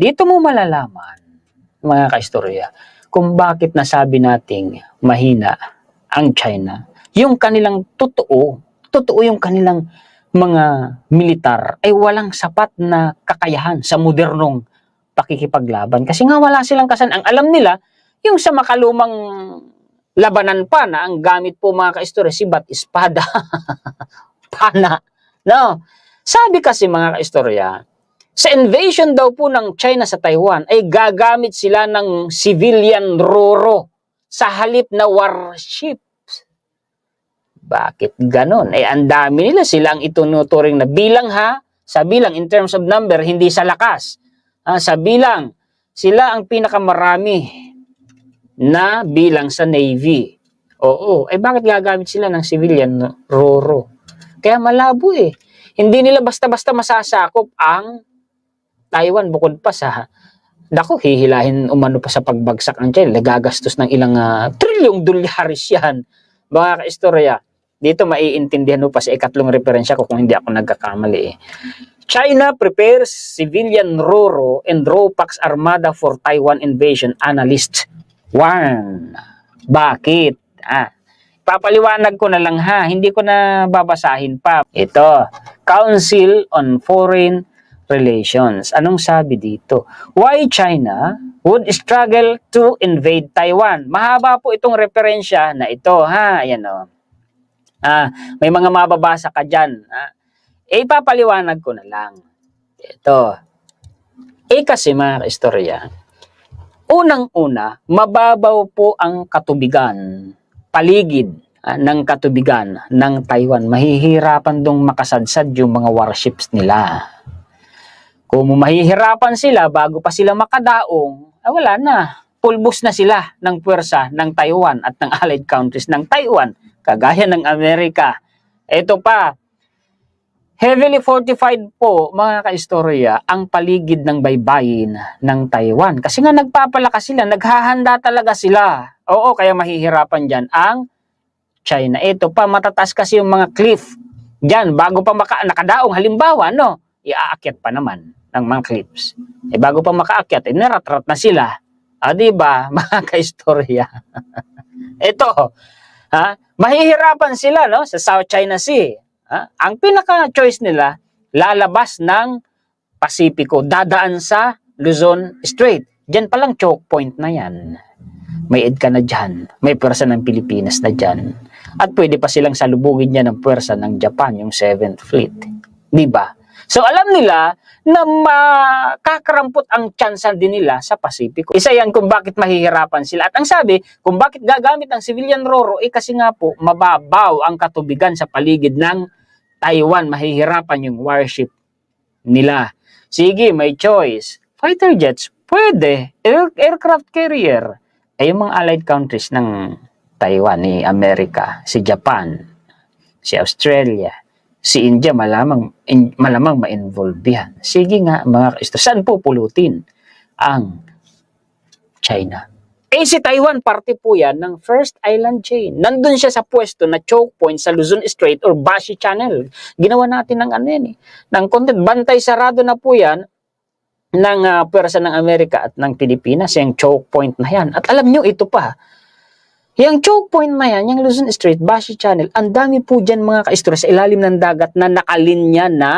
Dito mo malalaman, mga kaistorya, kung bakit nasabi nating mahina ang China. Yung kanilang totoo yung kanilang mga militar ay walang sapat na kakayahan sa modernong pakikipaglaban. Kasi nga wala silang Ang alam nila, yung sa makalumang labanan pa na ang gamit po mga kaistorya, sibat, espada, pana. No? Sabi kasi mga kaistorya, sa invasion daw po ng China sa Taiwan ay gagamit sila ng civilian RORO sa halip na warship. Bakit ganon? Ang dami nila, sila ang itunuturing na bilang sa bilang in terms of number, hindi sa lakas. Sa bilang, sila ang pinakamarami na bilang sa Navy. Oo, bakit gagamit sila ng civilian RORO? Kaya malabo Hindi nila basta-basta masasakop ang Taiwan bukod pa sa hihilahin umano pa sa pagbagsak ng China. Gagastos ng ilang trilyong dolyares yan. Mga kaistorya, dito maiintindihan mo pa sa ikatlong referensya ko kung hindi ako nagkakamali China prepares civilian RORO and ROPAX armada for Taiwan invasion, analyst warn. Bakit? Papaliwanag ko na lang hindi ko na babasahin pa. Ito, Council on Foreign Relations. Anong sabi dito? Why China would struggle to invade Taiwan? Mahaba po itong referensya na ito. Ayan o. May mga mababasa ka dyan. Ipapaliwanag ko na lang. Ito. Kasi mga kaistorya, unang-una, mababaw po ang katubigan, paligid ng katubigan ng Taiwan. Mahihirapan dong makasadsad yung mga warships nila. Kung mahihirapan sila bago pa sila makadaong, wala na. Pulbos na sila ng puwersa ng Taiwan at ng allied countries ng Taiwan, kagaya ng Amerika. Ito pa, heavily fortified po, mga kaistorya, ang paligid ng baybayin ng Taiwan. Kasi nga nagpapalakas sila, naghahanda talaga sila. Oo, kaya mahihirapan dyan ang China. Ito pa, matataas kasi yung mga cliff. Dyan, bago pa nakadaong, halimbawa, iaakyat pa naman ng mga cliffs. Bago pa makaakyat, naratrat na sila. Diba, mga kaistorya? Ito, mahihirapan sila sa South China Sea. Ang pinaka-choice nila, lalabas ng Pasipiko, dadaan sa Luzon Strait. Diyan palang choke point na yan. May EDCA na dyan, may puwersa ng Pilipinas na dyan. At pwede pa silang salubugin niya ng puwersa ng Japan, yung 7th Fleet. Diba? So alam nila na makakarampot ang tsansa din nila sa Pasipiko. Isa yan kung bakit mahihirapan sila. At ang sabi, kung bakit gagamit ng civilian RORO, kasi nga po, mababaw ang katubigan sa paligid ng Taiwan. Mahihirapan yung warship nila. Sige, may choice. Fighter jets, pwede. Aircraft carrier. Yung mga allied countries ng Taiwan, ni Amerika, si Japan, si Australia, si India, malamang ma-involve yan. Sige nga, mga kaisto, saan pupulutin ang China? Si Taiwan, parte po yan ng first island chain. Nandun siya sa pwesto na choke point sa Luzon Strait or Bashi Channel. Ginawa natin ng ng content. Bantay sarado na po yan ng puwersa ng Amerika at ng Pilipinas, yung choke point na yan. At alam nyo, ito pa, yung choke point na yan, yung Luzon Strait, Bashi Channel, ang dami po dyan mga kaistorya sa ilalim ng dagat na nakalinya na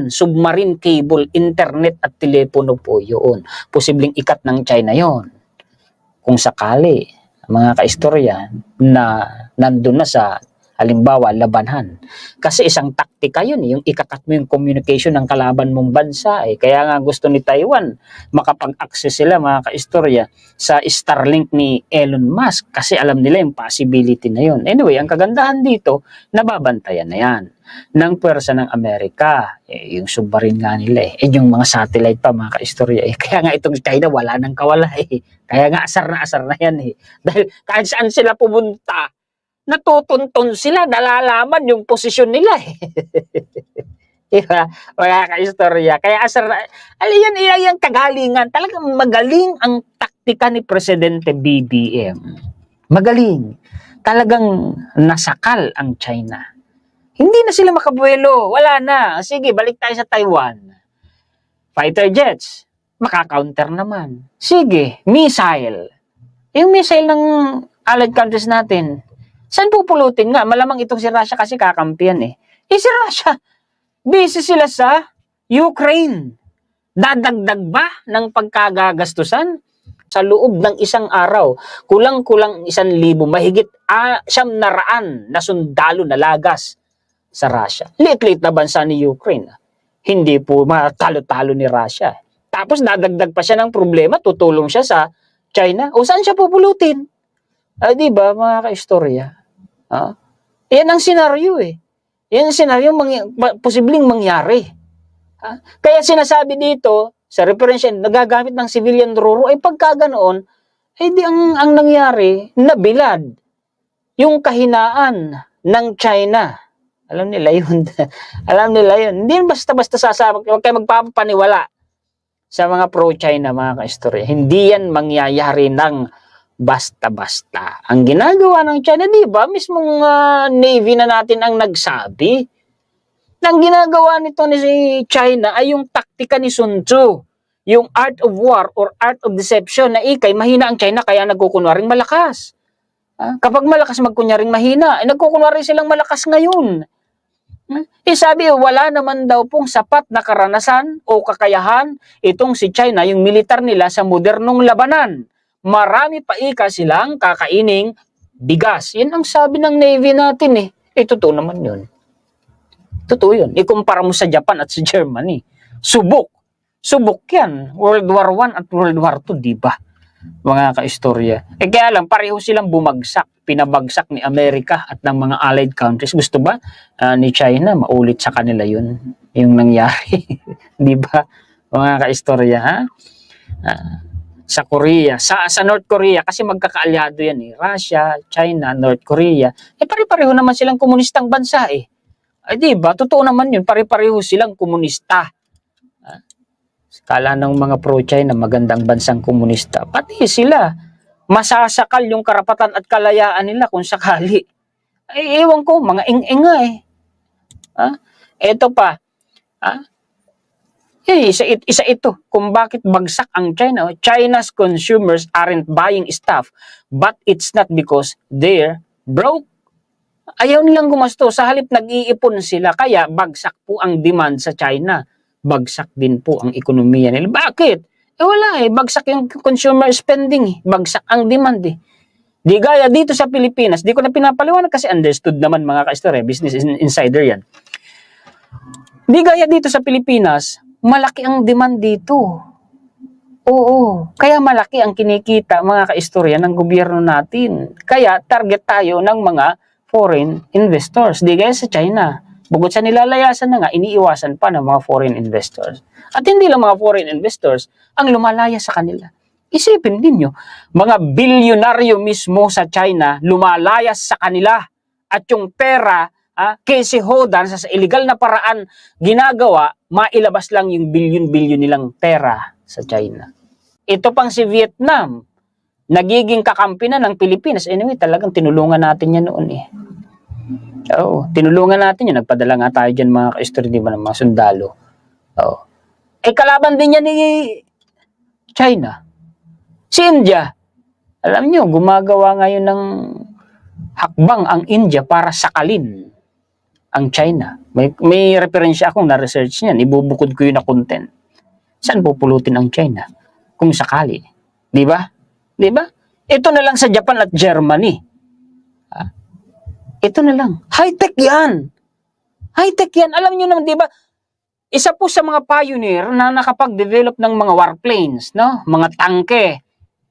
submarine cable, internet at telepono po yun. Posibleng ikat ng China yon. Kung sakali, mga kaistorya, na nandun na sa halimbawa, labanhan. Kasi isang taktika yun, yung ikakat mo yung communication ng kalaban mong bansa. Kaya nga gusto ni Taiwan, makapag-access sila, mga kaistorya, sa Starlink ni Elon Musk. Kasi alam nila yung possibility na yun. Anyway, ang kagandahan dito, nababantayan na yan ng puwersa ng Amerika. Yung submarine nga nila yung mga satellite pa, mga kaistorya. Kaya nga itong China, wala nang kawala. Kaya nga asar na yan. Dahil kahit saan sila pumunta, natutuntun sila, nalalaman yung posisyon nila Diba? Mga kaistorya. Kaya yan kagalingan. Talagang magaling ang taktika ni Presidente BBM. Magaling. Talagang nasakal ang China. Hindi na sila makabuelo. Wala na. Sige, balik tayo sa Taiwan. Fighter jets. makaka-counter naman. Sige, missile. Yung missile ng allied countries natin, saan pupulutin nga? Malamang itong si Russia kasi kakampiyan eh. Si Russia, busy sila sa Ukraine. Dadagdag ba ng pagkagagastusan? Sa loob ng isang araw, kulang-kulang 1,000, mahigit 900 na sundalo na lagas sa Russia. Lit-lit na bansa ni Ukraine. Hindi po matalo-talo ni Russia. Tapos dadagdag pa siya ng problema, tutulong siya sa China. O saan siya pupulutin? Di ba, mga kaistorya? Yan ang senaryo eh. Yan ang senaryo posibleng mangyari. Kaya sinasabi dito, sa referensya, nagagamit ng civilian ruro, ay pagka ganoon, di ang nangyari, nabilad yung kahinaan ng China. Alam nila yun. Alam nila yun. Hindi basta-basta sasabi, huwag kayo magpapaniwala sa mga pro-China, mga kaistorya. Hindi yan mangyayari ng basta-basta. Ang ginagawa ng China, di ba? Mismong Navy na natin ang nagsabi. Ang ginagawa nito ni China ay yung taktika ni Sun Tzu, yung art of war or art of deception na ikay mahina ang China kaya nagkukunwaring malakas. Kapag malakas magkunwaring mahina, nagkukunwari silang malakas ngayon. Sabi, wala naman daw pong sapat na karanasan o kakayahan itong si China, yung militar nila sa modernong labanan. Marami pa silang kakaining bigas. Yan ang sabi ng Navy natin eh. Totoo naman yun. Totoo yun. Ikumpara mo sa Japan at sa Germany. Subok. Subok yan. World War I at World War II, di ba? Mga kaistorya. Kaya lang, pareho silang bumagsak. Pinabagsak ni Amerika at ng mga allied countries. Gusto ba ni China maulit sa kanila yun? Yung nangyari. Di ba? Mga kaistorya, ha? Sa Korea, sa North Korea, kasi magkakaalyado yan eh. Russia, China, North Korea. Pare-pareho naman silang komunistang bansa eh. Di ba? Totoo naman yun. Pare-pareho silang komunista. Kala ng mga pro-China, magandang bansang komunista. Pati sila, masasakal yung karapatan at kalayaan nila kung sakali. Ewan ko, mga ing-inga eh. Ito pa. Isa ito kung bakit bagsak ang China. China's consumers aren't buying stuff, but it's not because they're broke. Ayaw nilang gumasto. Sa halip nag-iipon sila. Kaya bagsak po ang demand sa China. Bagsak din po ang ekonomiya nila. Bakit? Wala eh. Bagsak yung consumer spending eh. Bagsak ang demand eh. Di gaya dito sa Pilipinas. Di ko na pinapaliwanag kasi understood naman mga ka-istorya. Business insider yan. Di gaya dito sa Pilipinas, malaki ang demand dito. Oo. Kaya malaki ang kinikita mga ka-istorya ng gobyerno natin. Kaya target tayo ng mga foreign investors. Di gaya sa China. Bukod sa nilalayasan na nga, iniiwasan pa ng mga foreign investors. At hindi lang mga foreign investors ang lumalaya sa kanila. Isipin ninyo, mga bilyonaryo mismo sa China lumalayas sa kanila. At yung pera, kasi hodan sa illegal na paraan ginagawa, mailabas lang yung bilyon-bilyon nilang pera sa China. Ito pang si Vietnam, nagiging kakampi na ng Pilipinas. Anyway, talagang tinulungan natin yan noon eh. Oo, tinulungan natin yun. Nagpadala nga tayo dyan mga ka-istorya, di ba, ng mga sundalo. Oo. Kalaban din yan ni China. Si India. Alam nyo, gumagawa ngayon ng hakbang ang India para sakalin ang China. May referensya akong na-research niyan. Ibubukod ko yun na content. Saan pupulutin ang China? Kung sakali. Di ba? Di ba? Ito na lang sa Japan at Germany. Ito na lang. High-tech yan. High-tech yan. Alam nyo naman, di ba? Isa po sa mga pioneer na nakapag-develop ng mga warplanes, no? Mga tangke,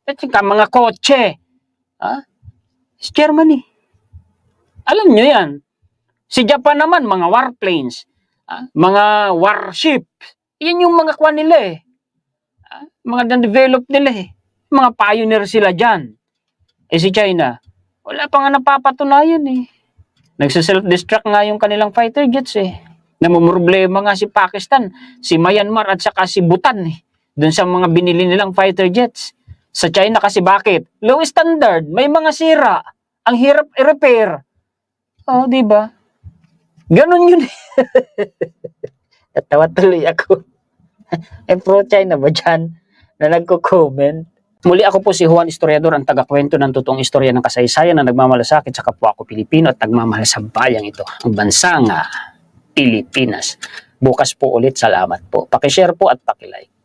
at saka mga kotse. Si Germany. Alam nyo yan. Si Japan naman, mga warplanes, mga warship. Yan yung mga kwan nila eh. Mga na-develop nila eh. Mga pioneer sila dyan. Si China, wala pa nga napapatunayan eh. Nagsa-self-destruct nga yung kanilang fighter jets eh. Namumroblema nga si Pakistan, si Myanmar at saka si Bhutan eh. Doon sa mga binili nilang fighter jets. Sa China kasi bakit? Low standard, may mga sira. Ang hirap i-repair. Di ba? Ganon yun. Natawa tuloy ako. pro-China ba dyan na nagko-comment? Muli ako po si Juan Historiador, ang tagakwento ng totoong istorya ng kasaysayan na nagmamalasakit sa kapwa ko Pilipino at nagmamahal sa bayang ito, ang bansang Pilipinas. Bukas po ulit, salamat po. Pakishare po at pakilike.